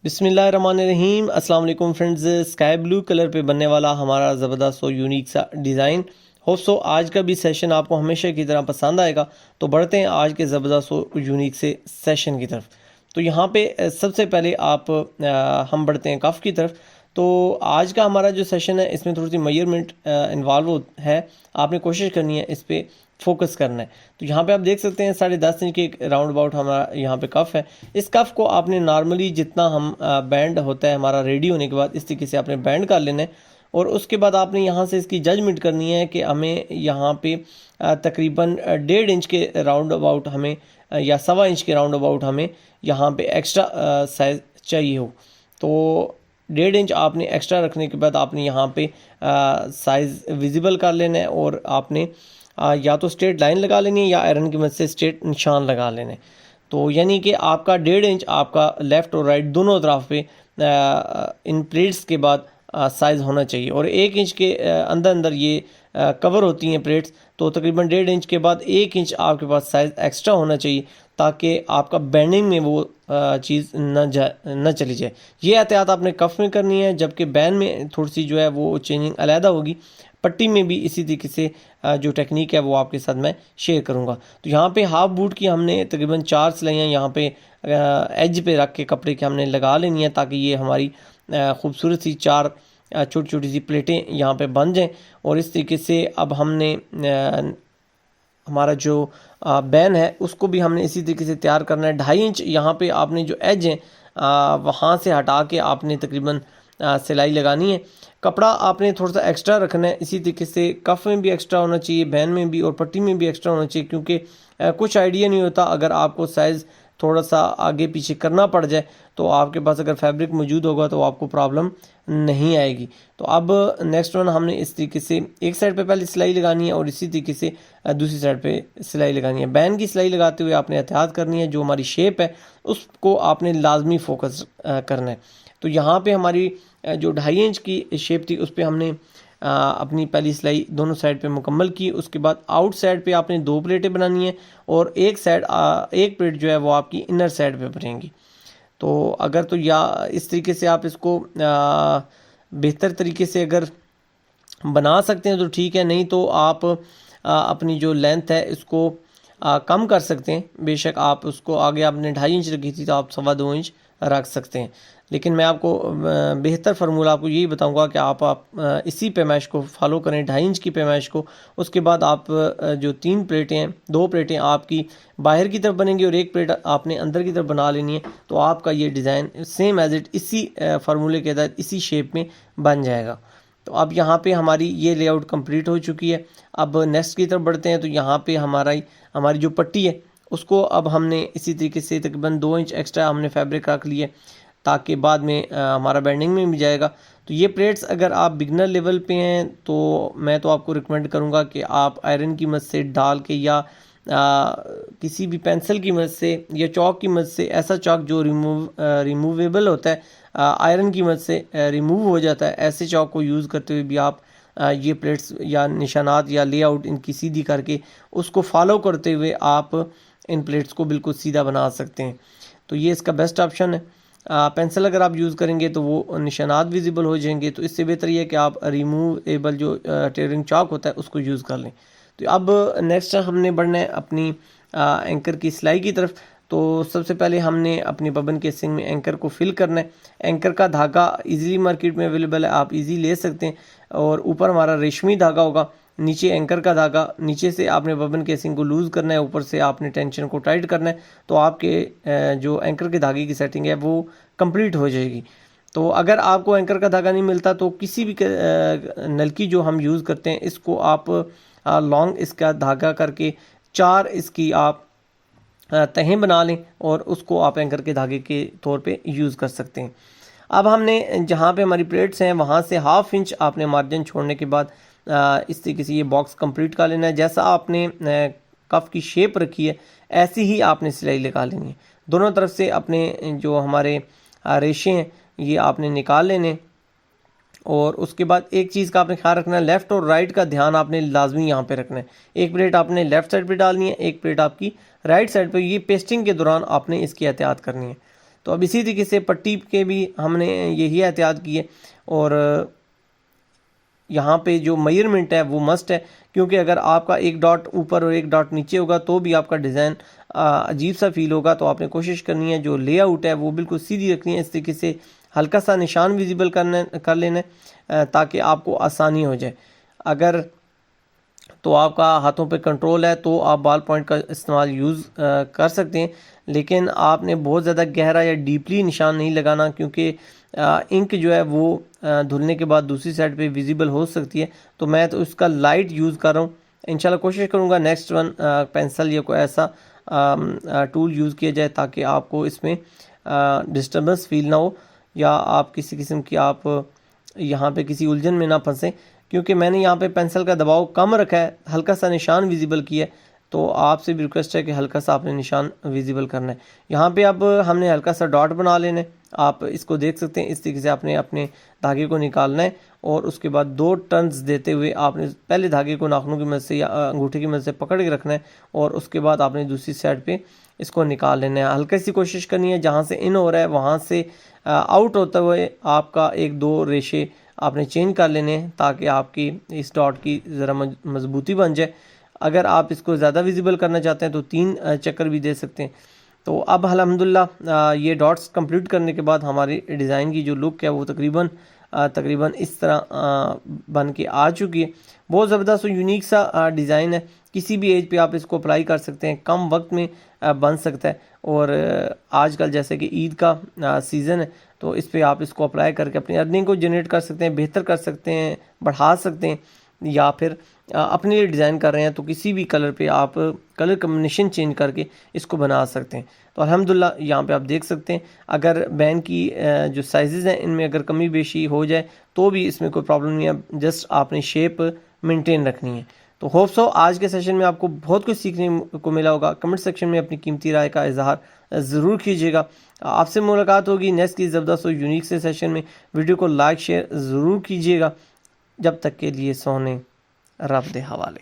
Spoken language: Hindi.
बिस्मिल्लाहिर्रहमानिर्रहीम। अस्सलाम वालेकुम फ्रेंड्स। स्काई ब्लू कलर पे बनने वाला हमारा ज़बरदस्त और यूनिक सा डिज़ाइन। होप सो आज का भी सेशन आपको हमेशा की तरह पसंद आएगा। तो बढ़ते हैं आज के ज़बरदस्त और यूनिक से सेशन की तरफ। तो यहाँ पे सबसे पहले हम बढ़ते हैं कफ की तरफ। तो आज का हमारा जो सेशन है इसमें थोड़ी सी मेजरमेंट इन्वॉल्व है। आपने कोशिश करनी है इस पर फोकस करना है। तो यहाँ पे आप देख सकते हैं 10.5 इंच के एक राउंड अबाउट हमारा यहाँ पे कफ है। इस कफ को आपने नॉर्मली जितना हम बैंड होता है हमारा रेडी होने के बाद इस तरीके से आपने बैंड कर लेना है। और उसके बाद आपने यहाँ से इसकी जजमेंट करनी है कि हमें यहाँ पे तकरीबन 1.5 इंच के राउंड अबाउट हमें या 1.25 इंच के राउंड अबाउट हमें यहाँ पे एक्स्ट्रा साइज चाहिए हो। तो 1.5 इंच आपने एक्स्ट्रा रखने के बाद आपने यहाँ पे साइज़ विजिबल कर लेना है। और आपने या तो स्ट्रेट लाइन लगा लेनी है या आयरन की मदद से स्ट्रेट निशान लगा लेने। तो यानी कि आपका 1.5 इंच आपका लेफ़्ट और राइट दोनों तरफ पे इन प्लेट्स के बाद साइज़ होना चाहिए। और 1 इंच के अंदर अंदर ये कवर होती हैं प्लेट्स। तो तकरीबन 1.5 इंच के बाद 1 इंच आपके पास साइज़ एक्स्ट्रा होना चाहिए ताकि आपका बैंडिंग में वो चीज़ न चली जाए। ये एहतियात आपने कफ में करनी है, जबकि बैंड में थोड़ी सी जो है वो चेंजिंग अलहदा होगी। पट्टी में भी इसी तरीके से जो टेक्निक है वो आपके साथ मैं शेयर करूंगा। तो यहाँ पे हाफ बूट की हमने तकरीबन 4 सिलाइयाँ यहाँ पे एज पे रख के कपड़े के हमने लगा लेनी है ताकि ये हमारी खूबसूरत सी 4 छोटी छोटी सी प्लेटें यहाँ पे बन जाएं। और इस तरीके से अब हमने हमारा जो बैन है उसको भी हमने इसी तरीके से तैयार करना है। 2.5 इंच यहाँ पे आपने जो एज है वहाँ से हटा के आपने तकरीबन सिलाई लगानी है। कपड़ा आपने थोड़ा सा एक्स्ट्रा रखना है। इसी तरीके से कफ में भी एक्स्ट्रा होना चाहिए, बैन में भी और पट्टी में भी एक्स्ट्रा होना चाहिए, क्योंकि कुछ आइडिया नहीं होता अगर आपको साइज़ थोड़ा सा आगे पीछे करना पड़ जाए तो आपके पास अगर फैब्रिक मौजूद होगा तो आपको प्रॉब्लम नहीं आएगी। तो अब नेक्स्ट वन हमने इस तरीके से एक साइड पे पहले सिलाई लगानी है और इसी तरीके से दूसरी साइड पे सिलाई लगानी है। बैन की सिलाई लगाते हुए आपने एहतियात करनी है, जो हमारी शेप है उसको आपने लाजमी फोकस करना है। तो यहाँ पे हमारी जो 2.5 इंच की शेप थी उस पर हमने अपनी पहली सिलाई दोनों साइड पे मुकम्मल की। उसके बाद आउट साइड पे आपने 2 प्लेटें बनानी है और एक प्लेट जो है वो आपकी इनर साइड पे बनेगी। तो अगर तो या इस तरीके से आप इसको बेहतर तरीके से अगर बना सकते हैं तो ठीक है, नहीं तो आप अपनी जो लेंथ है इसको कम कर सकते हैं। बेशक आप उसको आगे आपने 2.5 इंच रखी थी तो आप 2.25 इंच रख सकते हैं। लेकिन मैं आपको बेहतर फार्मूला आपको यही बताऊंगा कि आप इसी पैमाइश को फॉलो करें, 2.5 इंच की पैमाइश को। उसके बाद आप जो 3 प्लेटें हैं, 2 प्लेटें आपकी बाहर की तरफ बनेंगी और एक प्लेट आपने अंदर की तरफ बना लेनी है। तो आपका ये डिज़ाइन सेम एज इट इसी फार्मूले के तहत इसी शेप में बन जाएगा। तो अब यहाँ पे हमारी ये लेआउट कंप्लीट हो चुकी है। अब नेक्स्ट की तरफ बढ़ते हैं। तो यहाँ पे हमारी जो पट्टी है उसको अब हमने इसी तरीके से तकरीबन 2 इंच एक्स्ट्रा हमने फैब्रिक रख लिए ताकि बाद में हमारा बेंडिंग में भी जाएगा। तो ये प्लेट्स अगर आप बिगनर लेवल पे हैं तो मैं तो आपको रिकमेंड करूँगा कि आप आयरन की मदद से डाल के या किसी भी पेंसिल की मदद से या चॉक की मदद से, ऐसा चॉक जो रिमूवेबल होता है, आयरन की मदद से रिमूव हो जाता है, ऐसे चॉक को यूज़ करते हुए भी आप ये प्लेट्स या निशानात या लेआउट इनकी सीधी करके उसको फॉलो करते हुए आप इन प्लेट्स को बिल्कुल सीधा बना सकते हैं। तो ये इसका बेस्ट ऑप्शन है। पेंसिल अगर आप यूज़ करेंगे तो वो निशानात विजिबल हो जाएंगे। तो इससे बेहतर ये है कि आप रिमूवेबल जो टेयरिंग चॉक होता है उसको यूज़ कर लें। तो अब नेक्स्ट हमने बढ़ना है अपनी एंकर की सिलाई की तरफ। तो सबसे पहले हमने अपनी बबन केसिंग में एंकर को फिल करना है। एंकर का धागा इजीली मार्केट में अवेलेबल है, आप इजी ले सकते हैं। और ऊपर हमारा रेशमी धागा होगा, नीचे एंकर का धागा। नीचे से आपने बबन केसिंग को लूज़ करना है, ऊपर से आपने टेंशन को टाइट करना है। तो आपके जो एंकर के धागे की सेटिंग है वो कंप्लीट हो जाएगी। तो अगर आपको एंकर का धागा नहीं मिलता तो किसी भी नलकी जो हम यूज़ करते हैं इसको आप लॉन्ग इसका धागा करके 4 इसकी आप तहें बना लें और उसको आप एंकर के धागे के तौर पे यूज़ कर सकते हैं। अब हमने जहाँ पे हमारी प्लेट्स हैं वहाँ से 1/2 इंच आपने मार्जिन छोड़ने के बाद इस तरीके से ये बॉक्स कंप्लीट कर लेना है। जैसा आपने कफ की शेप रखी है ऐसी ही आपने सिलाई लगा लेनी है। दोनों तरफ से अपने जो हमारे रेशे हैं ये आपने निकाल लेने। और उसके बाद एक चीज़ का आपने ख्याल रखना है, लेफ़्ट और राइट का ध्यान आपने लाजमी यहाँ पे रखना है। एक प्लेट आपने लेफ़्ट साइड पे डालनी है, एक प्लेट आपकी राइट साइड पे। ये पेस्टिंग के दौरान आपने इसकी एहतियात करनी है। तो अब इसी तरीके से पट्टी के भी हमने यही एहतियात की है। और यहाँ पे जो मेजरमेंट है वो मस्ट है, क्योंकि अगर आपका एक डॉट ऊपर और एक डॉट नीचे होगा तो भी आपका डिज़ाइन अजीब सा फील होगा। तो आपने कोशिश करनी है जो लेआउट है वो बिल्कुल सीधी रखनी है, इस तरीके से हल्का सा निशान विजिबल कर लेना है ताकि आपको आसानी हो जाए। अगर तो आपका हाथों पे कंट्रोल है तो आप बॉल पॉइंट का इस्तेमाल यूज़ कर सकते हैं, लेकिन आपने बहुत ज़्यादा गहरा या डीपली निशान नहीं लगाना, क्योंकि इंक जो है वो धुलने के बाद दूसरी साइड पे विजिबल हो सकती है। तो मैं तो उसका लाइट यूज़ कर रहा हूँ। इंशाल्लाह कोशिश करूँगा नेक्स्ट वन पेंसिल या कोई ऐसा टूल यूज़ किया जाए ताकि आपको इसमें डिस्टर्बेंस फील ना हो, या आप किसी किस्म की आप यहाँ पे किसी उलझन में ना फंसें। क्योंकि मैंने यहाँ पे पेंसिल का दबाव कम रखा है, हल्का सा निशान विजिबल किया है, तो आपसे भी रिक्वेस्ट है कि हल्का सा आपने निशान विजिबल करना है। यहाँ पे अब हमने हल्का सा डॉट बना लेना है, आप इसको देख सकते हैं। इस तरीके से आपने अपने धागे को निकालना है और उसके बाद 2 टर्न्स देते हुए आपने पहले धागे को नाखूनों की मदद से या अंगूठे की मदद से पकड़ के रखना है, और उसके बाद आपने दूसरी साइड पे इसको निकाल लेना है। हल्की सी कोशिश करनी है जहाँ से इन हो रहा है वहाँ से आउट होते हुए आपका 1-2 रेशे आपने चेंज कर लेने हैं, ताकि आपकी इस डॉट की ज़रा मजबूती बन जाए। अगर आप इसको ज़्यादा विजिबल करना चाहते हैं तो 3 चक्कर भी दे सकते हैं। तो अब अल्हम्दुलिल्लाह ये डॉट्स कंप्लीट करने के बाद हमारी डिज़ाइन की जो लुक है वो तकरीबन इस तरह बन के आ चुकी है। बहुत ज़बरदस्त और यूनिक सा डिज़ाइन है, किसी भी एज पे आप इसको अप्लाई कर सकते हैं, कम वक्त में बन सकता है। और आजकल जैसे कि ईद का सीज़न है तो इस पे आप इसको अप्लाई करके अपनी अर्निंग को जनरेट कर सकते हैं, बेहतर कर सकते हैं, बढ़ा सकते हैं, या फिर अपने लिए डिज़ाइन कर रहे हैं तो किसी भी कलर पे आप कलर कम्बिनेशन चेंज करके इसको बना सकते हैं। तो अल्हम्दुलिल्लाह यहाँ पे आप देख सकते हैं, अगर बैन की जो साइज़ हैं इनमें अगर कमी बेशी हो जाए तो भी इसमें कोई प्रॉब्लम नहीं है, जस्ट आपने शेप मेंटेन रखनी है। तो होप सो आज के सेशन में आपको बहुत कुछ सीखने को मिला होगा। कमेंट सेक्शन में अपनी कीमती राय का इजहार ज़रूर कीजिएगा। आपसे मुलाकात होगी नेक्स्ट की ज़बरदस्त और यूनिक से सेशन में। वीडियो को लाइक शेयर ज़रूर कीजिएगा। जब तक के लिए सोने रब दे हवाले।